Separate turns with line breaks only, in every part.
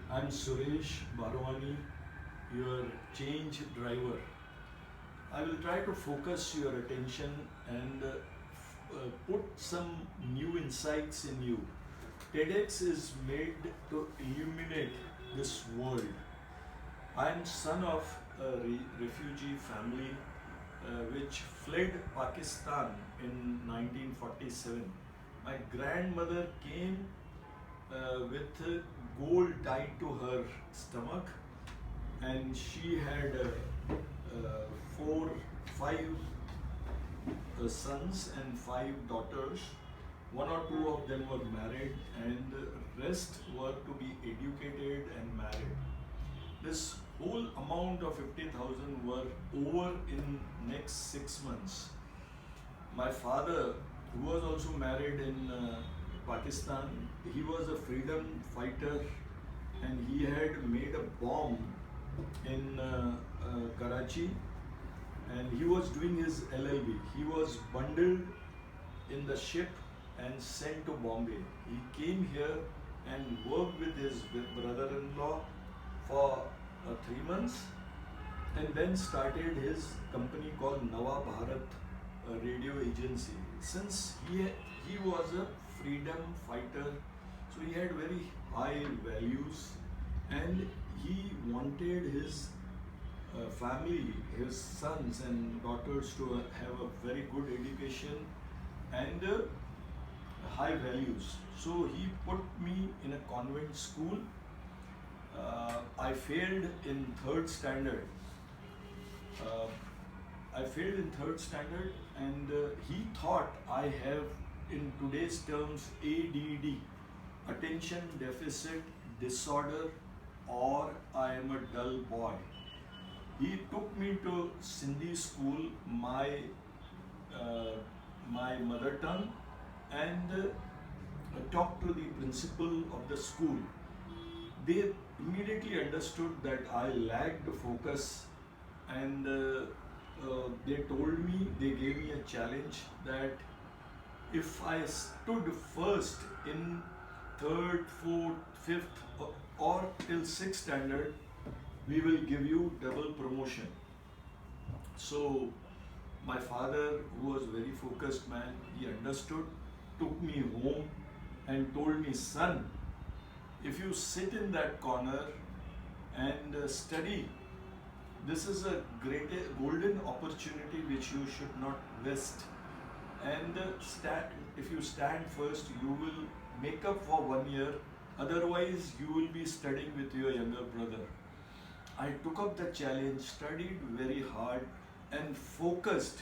I'm Suresh Barwani, your change driver. I will try to focus your attention and put some new insights in you. TEDx is made to illuminate this world. I am son of a refugee family which fled Pakistan in 1947. My grandmother came with gold tied to her stomach, and she had four, five sons and five daughters. One or two of them were married, and the rest were to be educated and married. This whole amount of 50,000 were over in next 6 months. My father, who was also married in Pakistan, he was a freedom fighter, and he had made a bomb in Karachi, and he was doing his LLB. He was bundled in the ship and sent to Bombay. He came here and worked with his brother-in-law for 3 months, and then started his company called Nava Bharat Radio Agency. Since he was a freedom fighter, so he had very high values, and he wanted his family, his sons and daughters to have a very good education and high values. So he put me in a convent school. I failed in third standard. Uh, I failed in third standard, and he thought I have, in today's terms, ADD, attention deficit disorder, or I am a dull boy. He took me to Sindhi school, uh, my mother tongue, and talked to the principal of the school. They immediately understood that I lacked focus, and they told me, they gave me a challenge that if I stood first in third, fourth, fifth, or till sixth standard, we will give you double promotion. So my father, who was very focused man, he understood, took me home and told me, son, if you sit in that corner and study, this is a great golden opportunity which you should not waste. And if you stand first, you will make up for 1 year. Otherwise, you will be studying with your younger brother. I took up the challenge, studied very hard, and focused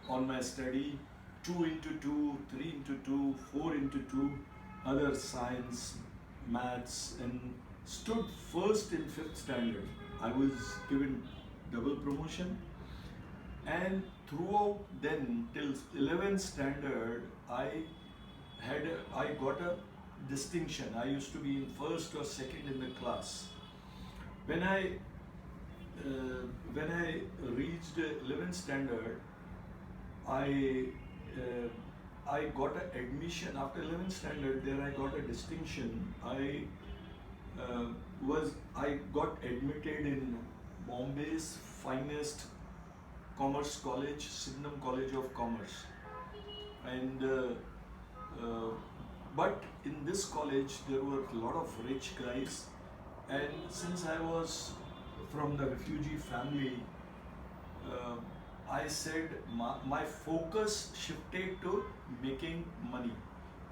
on my study. 2 into 2, 3 into 2, 4 into 2, other science, maths, and stood first in fifth standard. I was given double promotion, and throughout then till 11th standard, I got a distinction. I used to be in first or second in the class. When I reached 11th standard, I got an admission after 11th standard. There I got a distinction. I got admitted in Bombay's finest commerce college, Sydenham College of Commerce, and but in this college there were a lot of rich guys, and since I was from the refugee family, uh, I said my focus shifted to making money.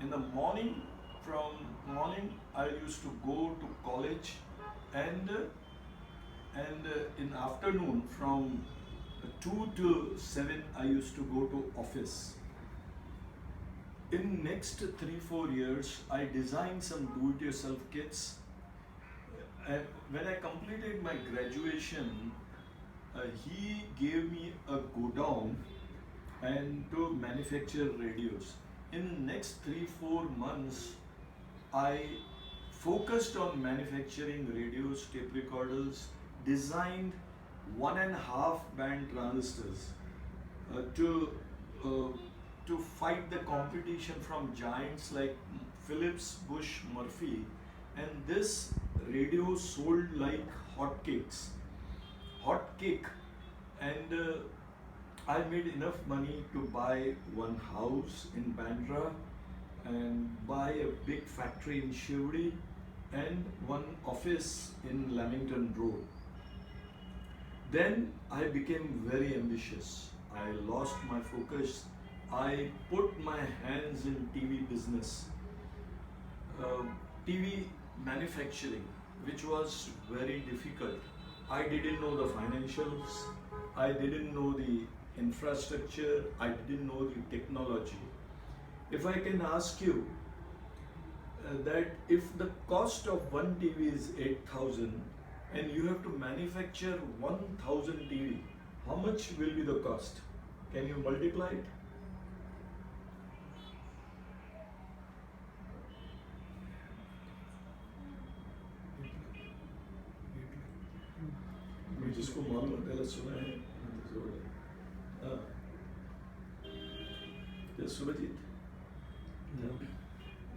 In the morning, from morning I used to go to college, and in afternoon from 2 to 7 I used to go to office. In next 3-4 years, I designed some do-it-yourself kits. When I completed my graduation, he gave me a godown and to manufacture radios. In next 3-4 months, I focused on manufacturing radios, tape recorders, designed 1.5 band transistors to fight the competition from giants like Philips, Bush, Murphy, and this radio sold like hotcakes, hot cake, and I made enough money to buy one house in Bandra and buy a big factory in Shivdi and one office in Lamington Road. Then I became very ambitious. I lost my focus. I put my hands in TV business, uh, TV manufacturing, which was very difficult. I didn't know the financials, I didn't know the infrastructure, I didn't know the technology. If I can ask you that if the cost of one TV is 8,000 and you have to manufacture 1,000 TV, how much will be the cost? Can you multiply it? जिसको मालूम है पहले सुना है हाँ क्या सुरजीत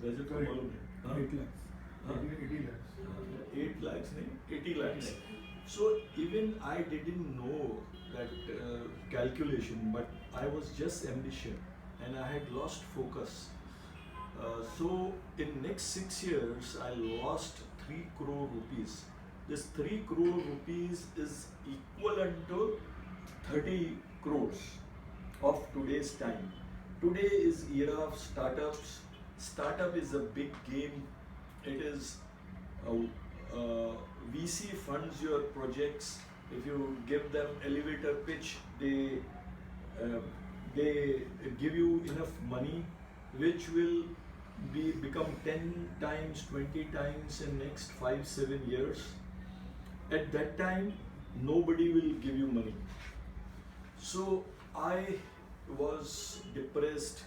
रजत को मालूम है हाँ
8 lakhs.
हाँ
80 lakhs.
8 lakhs नहीं 80 lakhs. So even I didn't know that calculation, but I was just ambitious and I had lost focus. So in next 6 years I lost 3 crore rupees. This 3 crore rupees is equivalent to 30 crores of today's time. Today is era of startups. Startup is a big game. It is VC funds your projects. If you give them elevator pitch, they give you enough money, which will become 10 times, 20 times in next 5-7 years. At that time, nobody will give you money. So I was depressed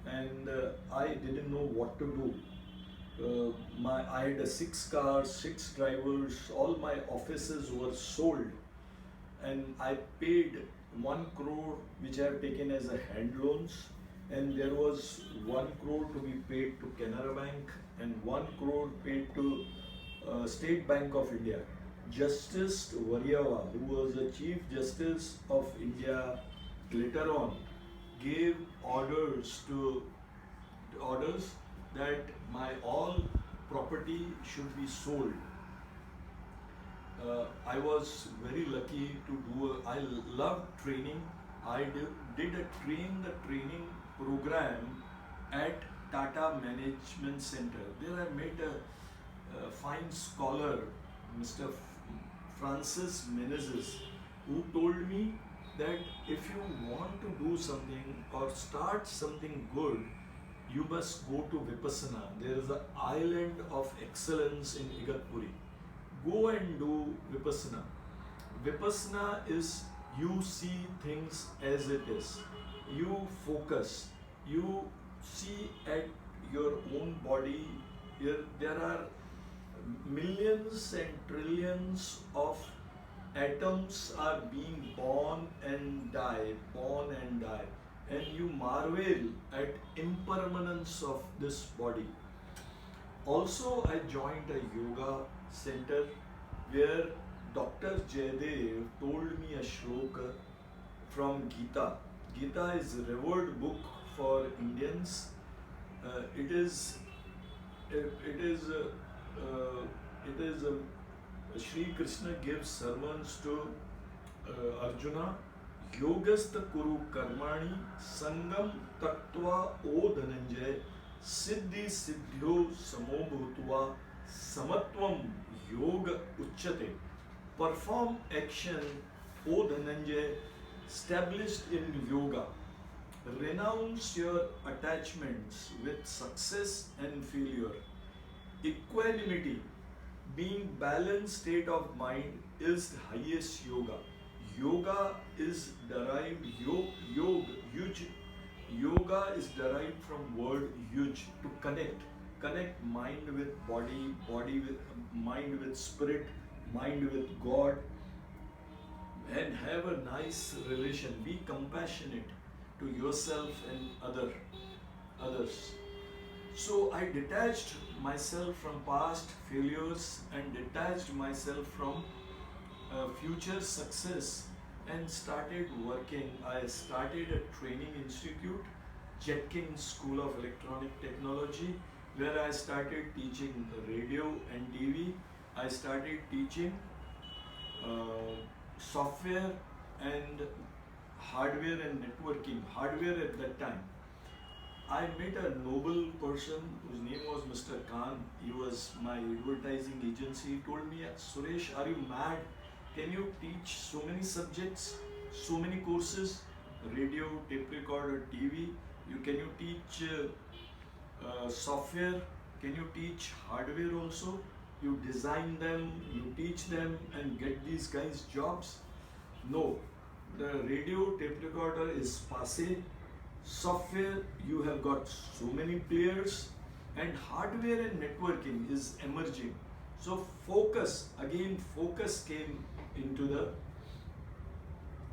and I didn't know what to do. I had 6 cars, 6 drivers, all my offices were sold, and I paid 1 crore which I have taken as a hand loans, and there was 1 crore to be paid to Canara Bank and 1 crore paid to State Bank of India. Justice Variava, who was the Chief Justice of India later on, gave orders that my all property should be sold. I was very lucky to do. I loved training. I did a training program at Tata Management Center. There I met a fine scholar, Mr. Francis Menezes, who told me that if you want to do something or start something good, you must go to Vipassana. There is an island of excellence in Igatpuri. Go and do Vipassana. Vipassana is you see things as it is. You focus. You see at your own body. There are millions and trillions of atoms are being born and die, and you marvel at impermanence of this body. Also, I joined a yoga center where Dr. Jaydev told me a shloka from Gita. Gita is a revered book for Indians. It is Shri Krishna gives sermons to Arjuna. Yogastha kuru karmani sangam tattva o dhananjay siddhi siddhyo samo bhutva samatvam yoga uchyate. Perform action, O Dhananjay, established in yoga. Renounce your attachments with success and failure. Equanimity, being balanced state of mind, is the highest yoga. Yoga is derived, yoga is derived from word yuj, to connect mind with body, body with mind with spirit, mind with God, and have a nice relation. Be compassionate to yourself and others. So I detached myself from past failures and detached myself from future success and started working. I started a training institute, Jetkin School of Electronic Technology, where I started teaching radio and TV. I started teaching software and hardware and networking. Hardware at that time. I met a noble person whose name was Mr. Khan. He was my advertising agency. He told me, Suresh, are you mad? Can you teach so many subjects, so many courses, radio, tape recorder, TV? Can you teach software? Can you teach hardware also? You design them, you teach them and get these guys jobs? No. The radio, tape recorder is passé. Software, you have got so many players, and hardware and networking is emerging. So focus came into the,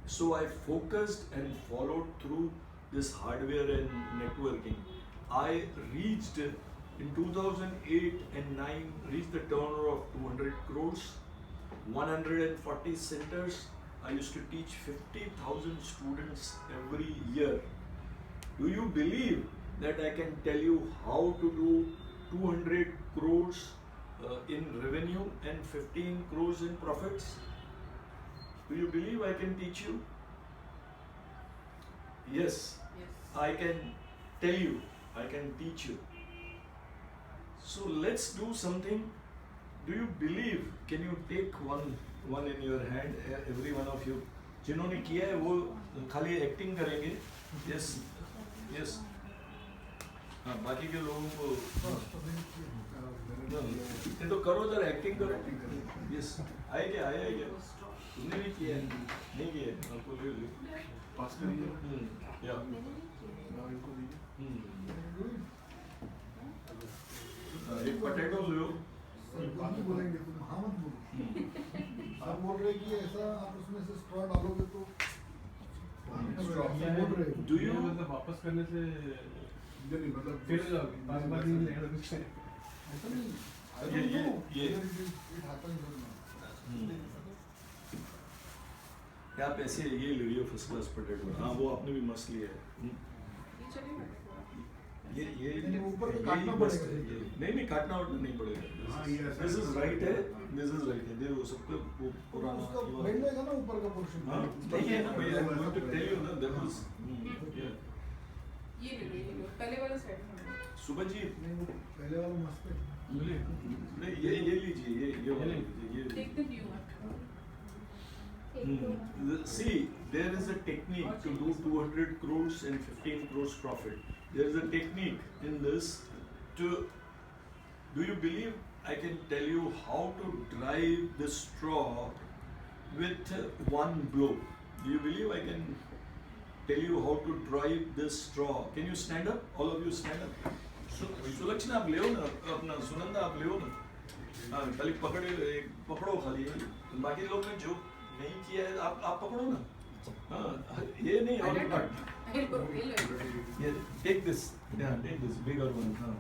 so I focused and followed through this hardware and networking. I reached in 2008 and 9, reached the turnover of 200 crores, 140 centers. I used to teach 50,000 students every year. Do you believe that I can tell you how to do 200 crores in revenue and 15 crores in profits? Do you believe I can teach you? Yes. I can tell you, I can teach you. So let's do something. Do you believe? Can you take one in your hand, every one of you? जिन्होंने किया है वो खाली acting करेंगे. Yes. Yes. हाँ, बाकी के लोगों को ये तो करो जरा, एक्टिंग करो. Yes. आए क्या? तुमने भी किया है? नहीं किया है? आपको ले लो. पास करिए. या. एक पोटैटो लो.
बाकी बोलेंगे तुम हाँ मत बोलो. आप बोल रहे कि ऐसा आप उसमें से स्ट्रॉ डालोगे तो
Do you
मतलब वापस करने से
नहीं मतलब
फिर जाओगे बार-बार नहीं लेना कुछ है.
ऐसा नहीं.
ये
it happens or not.
क्या आप ऐसे ये ले लियो फर्स्ट क्लास पोटैटो. हाँ, वो आपने भी मस्त लिया है. ये
ऊपर तो
यही
काटना
मस्त
पड़ेगा.
है. नहीं काटना वाटना नहीं पड़ेगा.
हाँ, ये ऐसा
दिस इज
है.
राइट है. दिस इज राइट है. देखो सबको वो पुराना
उसका
ये वाला-
बेंड रहेगा ना ऊपर का पोर्शन.
हाँ, नहीं है ना भैया. I'm going to tell you ना, that was
ये ले लो पहले वाला साइड में.
सुभजीत,
नहीं वो पहले वाला मस्त है.
नहीं ये लीजिए. ये वाला लीजिए. ये
take the new one.
See, there is a technique to do 200 crores and 15 crores profit. There is a technique in this to, do you believe I can tell you how to drive the straw with one blow? Do you believe I can tell you how to drive this straw? Can you stand up? All of you stand up. Sulakshana आप ले हो ना, अपना सुनंदा आप ले हो ना. हाँ, खाली पकड़ो खाली. बाकी लोग ने जो नहीं किया है आप पकड़ो ना. हाँ, ये नहीं और ये take this, yeah, take this bigger one. हाँ,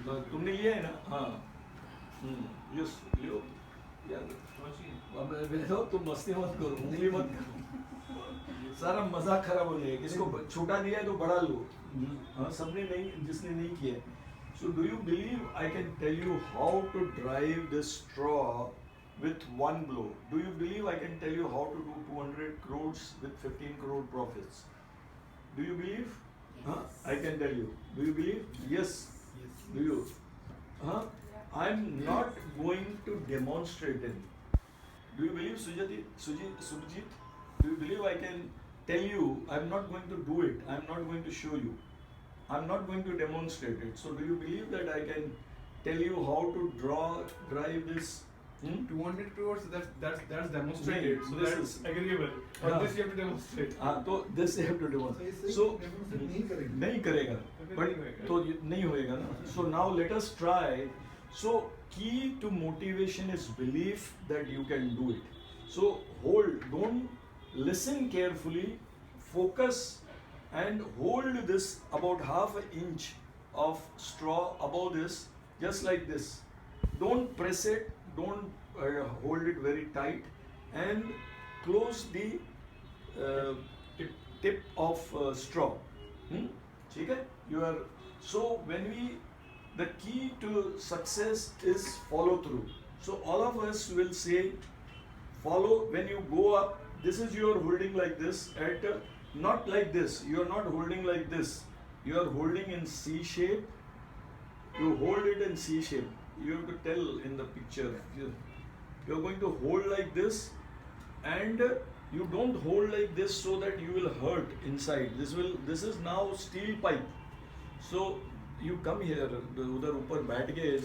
तो तुमने लिया है ना. हाँ, yes, लियो. यार, अब वैसे तुम मस्ती मत करो, उंगली मत करो. सारा मजाक खराब हो जाएगा. किसको छोटा दिया है तो बड़ा लो. हाँ, सबने नहीं, जिसने नहीं किया. So do you believe I can tell you how to drive this straw with one blow? Do you believe I can tell you how to do 200 crores with 15 crore profits? Do you believe?
Yes.
Huh? I can tell you. Do you believe? Yes. Do you? Huh? I'm not going to demonstrate it. Do you believe, Subhajit? Do you believe I can tell you? I'm not going to do it. I'm not going to show you. I'm not going to demonstrate it. So do you believe that I can tell you how to drive this?
200 crores, that's demonstrated.
Right.
So
This
that's
is-
agreeable. But
Yeah.
this you have to demonstrate.
हाँ, तो this you have to demonstrate. So
नहीं करेंगे.
नहीं करेगा. But तो ये नहीं होएगा ना. So now let us try. So key to motivation is belief that you can do it. So don't listen carefully, focus and hold this about half an inch of straw above this just like this. Don't press it, don't hold it very tight, and close the tip of straw. ठीक है? You are so when we the key to success is follow through. So all of us will say follow when you go up. This is you are holding like this at not like this. You are not holding like this. You are holding in C shape. You hold it in C shape. You have to tell in the picture. You are going to hold like this, and you don't hold like this so that you will hurt inside. This is now steel pipe. So you come here. उधर ऊपर बैठ गए.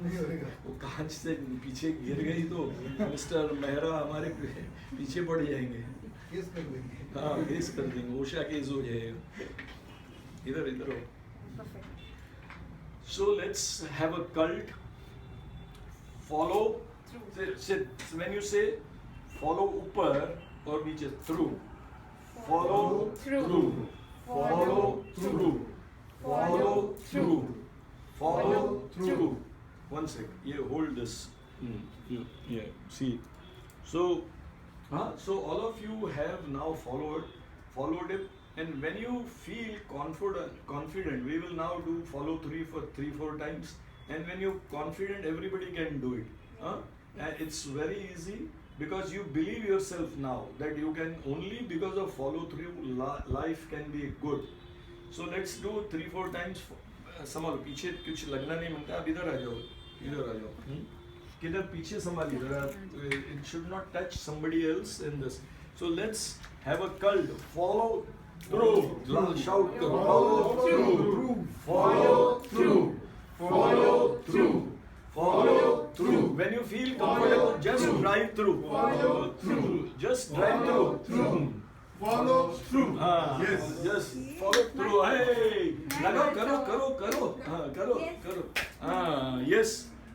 नहीं होएगा.
वो कांच से पीछे गिर गई तो मिस्टर मेहरा हमारे पीछे पड़ जाएंगे.
केस कर देंगे.
हाँ, केस कर देंगे. ओशा केस हो जाएगा. इधर हो. So let's have a cult. Follow. When you say follow ऊपर और नीचे through. Follow through. Follow through. Follow through. Follow through. One sec. You hold this. Yeah. See. So all of you have now followed it. And when you feel confident, we will now do follow through for 3-4 times. And when you're confident, everybody can do it. And it's very easy because you believe yourself now that you can only because of follow through life can be good. So let's do 3-4 times. संभालो पीछे कुछ लगना नहीं मांगता. आप इधर आ जाओ. किधर पीछे संभाल इधर. It should not touch somebody else in this. So let's have a cult. Follow through. Shout. Follow through. Follow through. Follow through. Follow through. When you feel comfortable, just drive through. Follow through. Just drive through.
Follow through.
Yes. Just follow through. Hey, करो. हाँ, करो. Yes.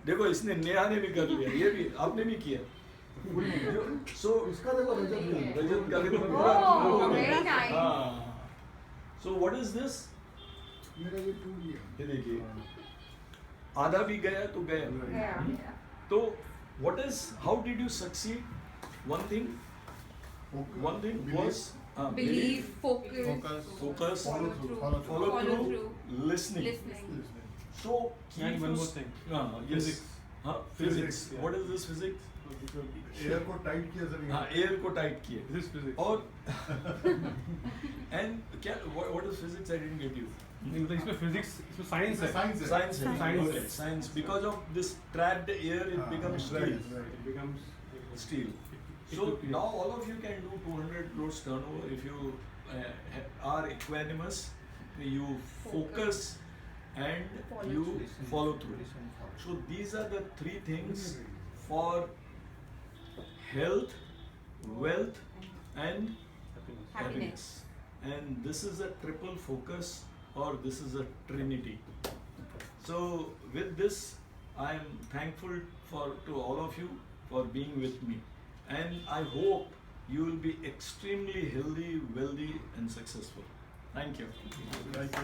देखो इसने नेहा ने भी कर लिया. ये भी आपने भी किया. So
इसका देखो
रजत का भी
Oh, very nice.
So what is this?
मेरा ये टूट गया.
ये देखिए. आधा भी गया तो गया.
Yeah.
तो what is? How did you succeed? One thing was
Believe, focus,
focus,
Follow through.
follow
Follow
through,
through.
listening.
listening.
So key
And
to
one more thing.
Yes.
Physics.
Physics.
Physics,
yeah.
What is this physics?
Air को tight किया sir.
Air को tight किए.
This is physics.
और and क्या what is physics? I didn't get you.
इसमें physics, इसमें science है.
Science है.
Science.
Science.
Okay. Science. Because of this trapped air, it becomes steel.
Right.
It becomes
Steel. So now all of you can do 200 crores turnover if you are equanimous, you focus, and you follow through. So these are the 3 things for health, wealth, and happiness. And this is a triple focus, or this is a trinity. So with this, I am thankful to all of you for being with me, and I hope you will be extremely healthy, wealthy, and successful. Thank you.
Thank you.